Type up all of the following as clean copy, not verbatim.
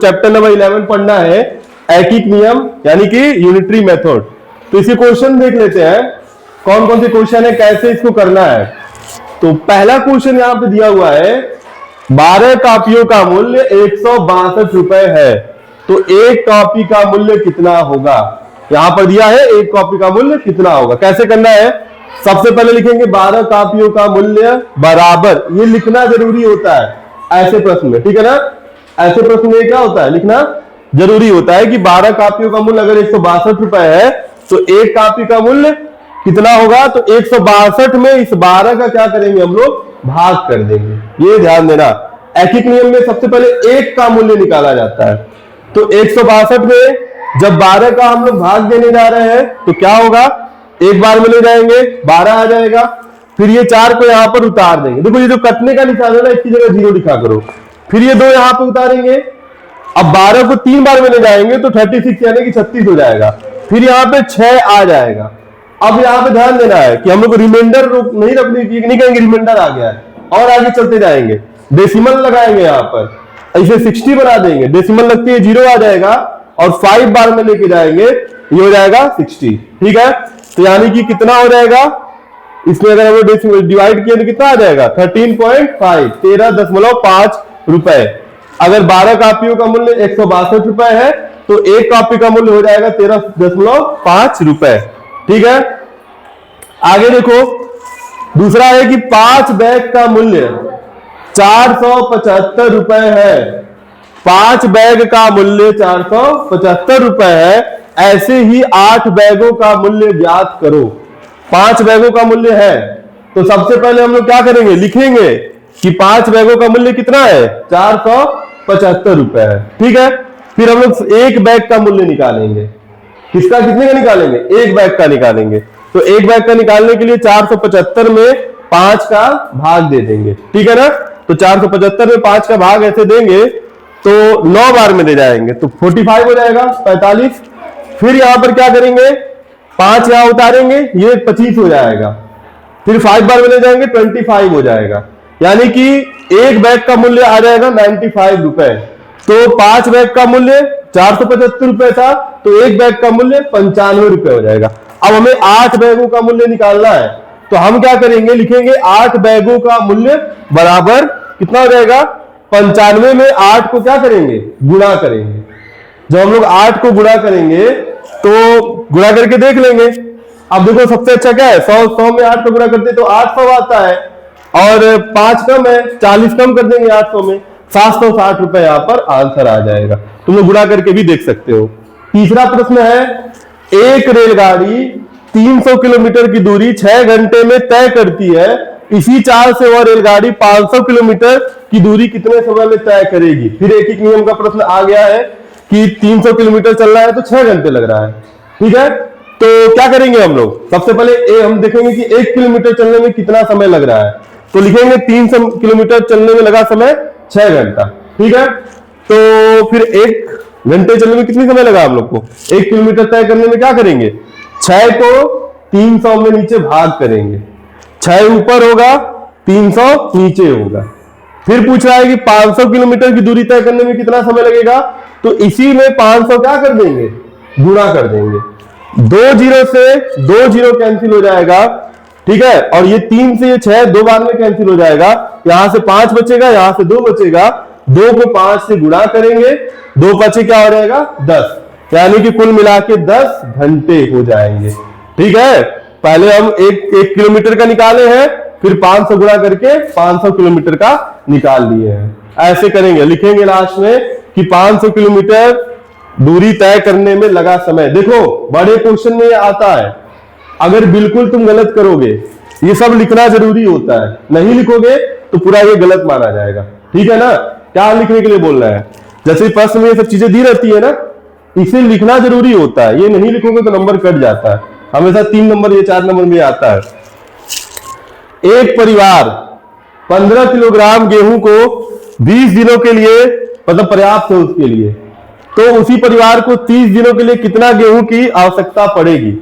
Chapter number 11 पढ़ना है, ऐकिक नियम यानी कि यूनिटरी मेथड। तो इसी क्वेश्चन देख लेते हैं कौन कौन से क्वेश्चन है, कैसे इसको करना है। तो पहला क्वेश्चन यहां पे दिया हुआ है 12 कॉपियों का मूल्य 162 रुपए है, तो एक कॉपी का मूल्य कितना होगा। यहां पर दिया है एक कॉपी का मूल्य कितना होगा। कैसे करना है, सबसे पहले लिखेंगे 12 कॉपियों का मूल्य बराबर, ये लिखना जरूरी होता है ऐसे प्रश्न में, ठीक है ना। ऐसे प्रश्न में क्या होता है, लिखना जरूरी होता है कि 12 कॉपियों का मूल्य अगर 162 रुपए है तो एक कॉपी का मूल्य कितना होगा। तो 162 में इस 12 का क्या करेंगे, हम लोग भाग कर देंगे। ये ध्यान देना, ऐकिक नियम में सबसे पहले एक का मूल्य निकाला जाता है। तो 162 में जब 12 का हम लोग भाग देने जा रहे हैं तो क्या होगा, एक बार में ले जाएंगे 12 आ जाएगा, फिर ये 4 को यहां पर उतार देंगे। देखो ये जो कटने का निशान है ना, इसकी जगह 0 लिखा करो, फिर ये 2 यहां पे उतारेंगे। अब 12 को 3 बार में ले जाएंगे तो 36 यानी कि 36 हो जाएगा, फिर यहां पे 6 आ जाएगा। अब यहां पे ध्यान देना है कि हम लोग रिमाइंडर नहीं रखनी, नहीं कहेंगे रिमाइंडर आ गया है, और आगे चलते जाएंगे, डेसिमल लगाएंगे यहां पर, इसे 60 बना देंगे, डेसिमल लगती है 0 आ जाएगा, और 5 बार में लेके जाएंगे, ये हो जाएगा 60, ठीक है। तो यानी कि कितना हो जाएगा, इसमें अगर हम लोग डिवाइड किया तो कितना आ जाएगा 13.5, 13.5 रुपए। अगर 12 कॉपियों का मूल्य 162 रुपए है तो एक कॉपी का मूल्य हो जाएगा 13.5 रुपए, ठीक है। आगे देखो, दूसरा है कि 5 बैग का मूल्य 475 रुपए है। 5 बैग का मूल्य 475 रुपए है, ऐसे ही 8 बैगों का मूल्य ज्ञात करो। 5 बैगों का मूल्य है तो सबसे पहले हम लोग क्या करेंगे, लिखेंगे कि 5 बैगों का मूल्य कितना है, 475 रुपए है, ठीक है। फिर हम लोग एक बैग का मूल्य निकालेंगे, किसका, कितने का निकालेंगे, एक बैग का निकालेंगे। तो एक बैग का निकालने के लिए 475 में 5 का भाग दे देंगे, ठीक है ना। तो 475 में 5 का भाग ऐसे देंगे तो 9 बार में ले जाएंगे तो 45 हो जाएगा, 45। फिर यहां पर क्या करेंगे, 5 यहां उतारेंगे, ये 25 हो जाएगा, फिर 5 बार में ले जाएंगे 25 हो जाएगा, यानी कि एक बैग का मूल्य आ जाएगा 95 रुपए। तो 5 बैग का मूल्य 475 रुपए था, तो एक बैग का मूल्य 95 रुपए हो जाएगा। अब हमें 8 बैगों का मूल्य निकालना है, तो हम क्या करेंगे, लिखेंगे 8 बैगों का मूल्य बराबर कितना हो जाएगा, 95 में 8 को क्या करेंगे, गुणा करेंगे। जब हम लोग 8 को गुणा करेंगे तो गुणा करके देख लेंगे। अब देखो सबसे अच्छा क्या है, 100 में 8 को गुणा करते तो 800 आता है, और 5 कम है, 40 कम कर देंगे 800 में, 760 रुपए यहां पर आंसर आ जाएगा। तुम लोग गुणा करके भी देख सकते हो। तीसरा प्रश्न है, एक रेलगाड़ी 300 किलोमीटर की दूरी 6 घंटे में तय करती है, इसी चाल से वह रेलगाड़ी 500 किलोमीटर की दूरी कितने समय में तय करेगी। फिर एक नियम का प्रश्न आ गया है कि 300 किलोमीटर चलना है तो 6 घंटे लग रहा है, ठीक है। तो क्या करेंगे हम लोग, सबसे पहले हम देखेंगे कि 1 किलोमीटर चलने में कितना समय लग रहा है, तो लिखेंगे 300 किलोमीटर चलने में लगा समय 6 घंटा, ठीक है। तो फिर 1 घंटे चलने में कितनी समय लगा हम लोग को, 1 किलोमीटर तय करने में क्या करेंगे, 6 को 300 में नीचे भाग करेंगे, 6 ऊपर होगा 300 नीचे होगा। फिर पूछ रहा है कि 500 किलोमीटर की दूरी तय करने में कितना समय लगेगा, तो इसी में 500 क्या कर देंगे, गुणा कर देंगे। 2 जीरो से 2 जीरो कैंसिल हो जाएगा, ठीक है, और ये 3 से ये 6 2 बार में कैंसिल हो जाएगा, यहां से 5 बचेगा, यहां से 2 बचेगा, 2 को 5 से गुणा करेंगे, 2 बचे क्या हो जाएगा 10, यानी कि कुल मिला के 10 घंटे हो जाएंगे, ठीक है। पहले हम एक किलोमीटर का निकाले हैं, फिर 500 गुणा करके 500 किलोमीटर का निकाल लिए हैं। ऐसे करेंगे, लिखेंगे लास्ट में कि 500 किलोमीटर दूरी तय करने में लगा समय। देखो बड़े क्वेश्चन में आता है, अगर बिल्कुल तुम गलत करोगे, ये सब लिखना जरूरी होता है, नहीं लिखोगे तो पूरा ये गलत माना जाएगा, ठीक है ना। क्या लिखने के लिए बोल रहा है, जैसे प्रश्न में ये सब चीजें दी रहती है ना, इसे लिखना जरूरी होता है, ये नहीं लिखोगे तो नंबर कट जाता है, हमेशा 3 नंबर या 4 नंबर में आता है। एक परिवार 15 किलोग्राम गेहूं को 20 दिनों के लिए मतलब पर्याप्त है उसके लिए, तो उसी परिवार को 30 दिनों के लिए कितना गेहूं की आवश्यकता पड़ेगी।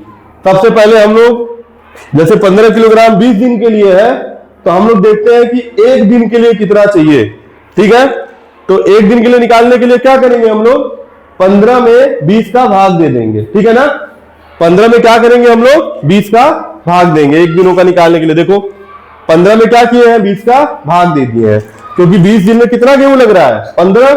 सबसे पहले हम लोग जैसे 15 किलोग्राम 20 दिन के लिए है, तो हम लोग देखते हैं कि एक दिन के लिए कितना चाहिए, ठीक है। तो एक दिन के लिए निकालने के लिए क्या करेंगे हम लोग, 15 में 20 का भाग दे देंगे, ठीक है ना। 15 में क्या करेंगे हम लोग, 20 का भाग देंगे एक दिनों का निकालने के लिए। देखो 15 में क्या किए हैं, 20 का भाग दे दिए हैं, क्योंकि 20 दिन में कितना गेहूं लग रहा है, 15।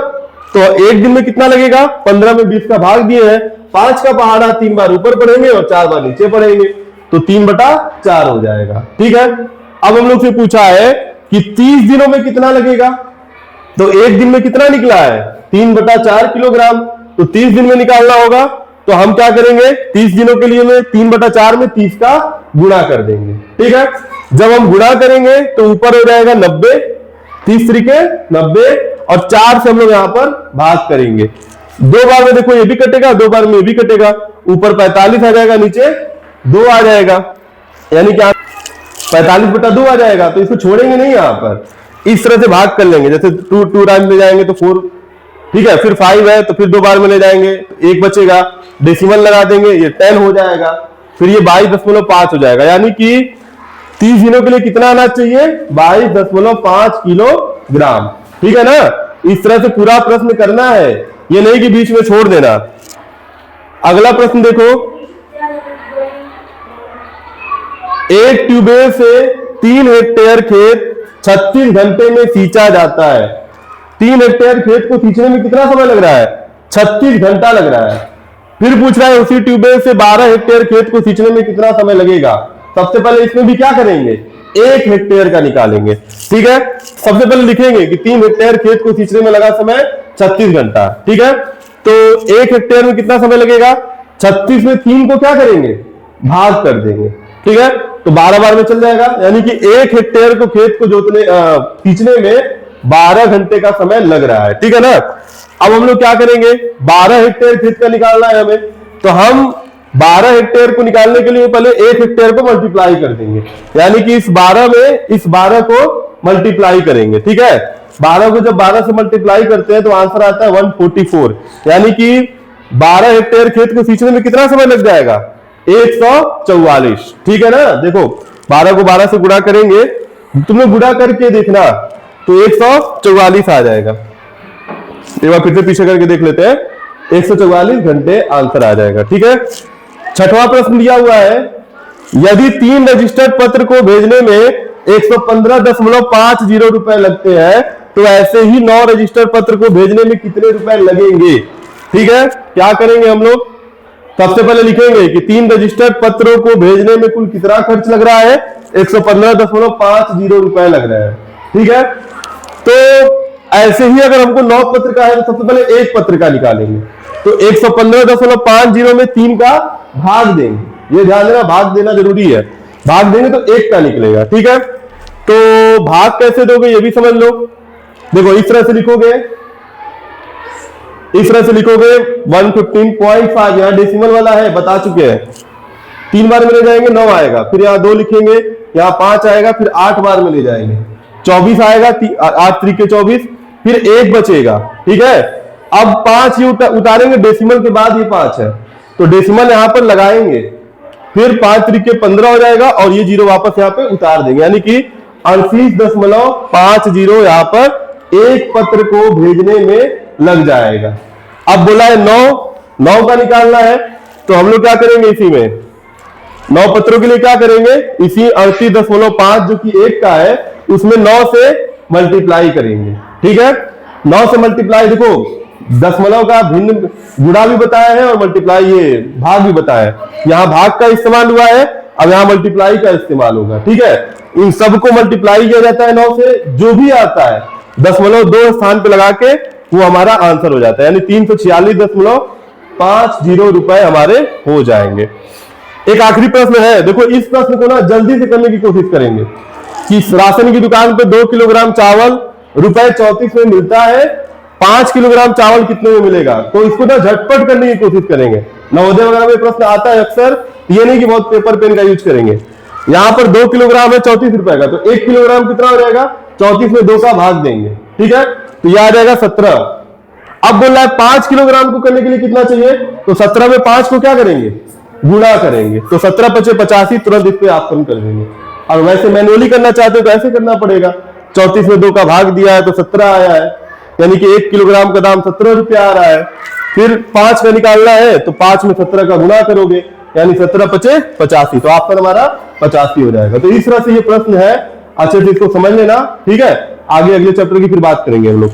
तो एक दिन में कितना लगेगा, 15 में 20 का भाग दिए हैं। 5 का पहाड़ा 3 बार ऊपर पढ़ेंगे और 4 बार नीचे पढ़ेंगे, तो 3/4 हो जाएगा, ठीक है। अब हम लोग से पूछा है कि 30 दिनों में कितना लगेगा, तो एक दिन में कितना निकला है, 3/4 किलोग्राम। तो 30 दिन में निकालना होगा, तो हम क्या करेंगे, 30 दिनों के लिए में 3/4 में 30 का गुणा कर देंगे, ठीक है। जब हम गुणा करेंगे तो ऊपर हो जाएगा 90, 30 तरीके 90, और 4 से हम लोग यहां पर भाग करेंगे। 2 बार में देखो ये भी कटेगा, 2 बार में ये भी कटेगा, ऊपर 45 आ जाएगा, नीचे 2 आ जाएगा, यानी क्या 45/2 आ जाएगा। तो इसको छोड़ेंगे नहीं, यहां पर इस तरह से भाग कर लेंगे, जैसे 2 टाइम ले जाएंगे तो 4, ठीक है। फिर 5 है तो फिर 2 बार में ले जाएंगे, 1 बचेगा, डेसिमल लगा देंगे, ये 10 हो जाएगा, फिर ये 22.5 हो जाएगा। यानी कि 30 दिनों के लिए कितना अनाज चाहिए, 22.5 किलोग्राम, ठीक है ना। इस तरह से पूरा प्रश्न करना है, ये नहीं कि बीच में छोड़ देना। अगला प्रश्न देखो, एक ट्यूबवेल से 3 हेक्टेयर खेत 36 घंटे में सींचा जाता है। 3 हेक्टेयर खेत को सींचने में कितना समय लग रहा है, 36 घंटा लग रहा है। फिर पूछ रहा है उसी ट्यूबवेल से 12 हेक्टेयर खेत को सींचने में कितना समय लगेगा। सबसे पहले इसमें भी क्या करेंगे, 1 हेक्टेयर का निकालेंगे, ठीक है। सबसे पहले लिखेंगे कि 3 हेक्टेयर खेत को सींचने में लगा समय 36 घंटा, ठीक है। तो 1 हेक्टेयर में कितना समय लगेगा, 36 में 3 को क्या करेंगे, भाग कर देंगे, ठीक है। तो 12 बार में चल जाएगा, यानी कि 1 हेक्टेयर को खेत को जोतने सींचने में 12 घंटे का समय लग रहा है, ठीक है ना। अब हम लोग क्या करेंगे, 12 हेक्टेयर खेत का निकालना है हमें, तो हम 12 हेक्टेयर को निकालने के लिए पहले 1 हेक्टेयर को मल्टीप्लाई कर देंगे, यानी कि इस 12 में इस 12 को मल्टीप्लाई करेंगे, ठीक है। 12 को जब 12 से मल्टीप्लाई करते हैं तो आंसर आता है 144, यानी कि 12 हेक्टेयर खेत को सींचने में कितना समय लग जाएगा, 144, ठीक है ना। देखो 12 को 12 से गुणा करेंगे, तुमने गुणा करके देखना तो 144 आ जाएगा। एक बार फिर से पीछे करके देख लेते हैं, 144 घंटे आंसर आ जाएगा, ठीक है। छठवां प्रश्न दिया हुआ है, यदि 3 रजिस्टर्ड पत्र को भेजने में 115.50 रुपए लगते हैं, तो ऐसे ही 9 रजिस्टर्ड पत्र को भेजने में कितने रुपए लगेंगे, ठीक है। क्या करेंगे हम लोग, सबसे पहले लिखेंगे कि 3 रजिस्टर्ड पत्रों को भेजने में कुल कितना खर्च लग रहा है, 115.50 रुपए लग रहा है, ठीक है। तो ऐसे ही अगर हमको 9 पत्र का है तो सबसे पहले 1 पत्र का निकालेंगे, तो 115.50 में 3 का भाग देंगे, ये ध्यान देना, भाग देना जरूरी है। भाग देंगे तो 1 का निकलेगा, ठीक है। तो भाग कैसे दोगे ये भी समझ लो। देखो इस तरह से लिखोगे, इस तरह से लिखोगे 115.5, यहां डेसिमल वाला है, बता चुके हैं। 3 बार में ले जाएंगे 9 आएगा, फिर यहां 2 लिखेंगे, यहां 5 आएगा, फिर 8 बार में ले जाएंगे 24 आएगा, 8 तरीके 24, फिर 1 बचेगा, ठीक है। अब 5 ही उतारेंगे, डेसिमल के बाद ये 5 है, तो डेसिमल यहां पर लगाएंगे, फिर 5 तरीके 15 हो जाएगा, और ये 0 वापस यहां पे उतार देंगे, यानी कि 38.50 यहां पर 1 पत्र को भेजने में लग जाएगा। अब बोला है 9 का निकालना है, तो हम लोग क्या करेंगे, इसी में 9 पत्रों के लिए क्या करेंगे, इसी 38.5 जो कि 1 का है उसमें 9 से मल्टीप्लाई करेंगे, ठीक है। 9 से मल्टीप्लाई, देखो दशमलव का भिन्न गुणा भी बताया है और मल्टीप्लाई ये भाग भी बताया है। यहां भाग का इस्तेमाल हुआ है, अब यहां मल्टीप्लाई का इस्तेमाल होगा, ठीक है। इन सबको मल्टीप्लाई किया जाता है 9 से, जो भी आता है 0.2 स्थान पे लगा के वो हमारा आंसर हो जाता है, यानी 346.50 रुपए हमारे हो जाएंगे। एक आखिरी प्रश्न है, देखो इस प्रश्न को ना जल्दी से करने की कोशिश करेंगे कि राशन की दुकान पे 2 किलोग्राम चावल ₹34 में मिलता है, 5 किलोग्राम चावल कितने में मिलेगा, तो इसको ना झटपट करने की कोशिश करेंगे। नवोदय वगैरह में प्रश्न आता है अक्सर, ये नहीं कि बहुत पेपर पेन का यूज करेंगे। यहां पर 2 किलोग्राम है 34 रुपए का, तो 1 किलोग्राम कितना हो जाएगा, 34 में 2 का भाग देंगे, ठीक है, तो यह आ जाएगा 17। अब बोल रहा है 5 किलोग्राम को करने के लिए कितना चाहिए, तो 17 में 5 को क्या करेंगे, गुणा करेंगे, तो 17 × 5 = 85, तुरंत इस पे ऑप्शन कर देंगे। और वैसे मैनुअली करना चाहते हो तो ऐसे करना पड़ेगा, 34 में 2 का भाग दिया है तो 17 आया है, यानी कि 1 किलोग्राम का दाम 17 रुपया आ रहा है। फिर 5 का निकालना है तो 5 में 17 का गुणा करोगे, यानी 17 पचे 85, तो ऑप्शन हमारा 85 हो जाएगा। तो इस तरह से ये प्रश्न है, अच्छे से इसको समझ लेना, ठीक है। आगे अगले चैप्टर की फिर बात करेंगे हम लोग।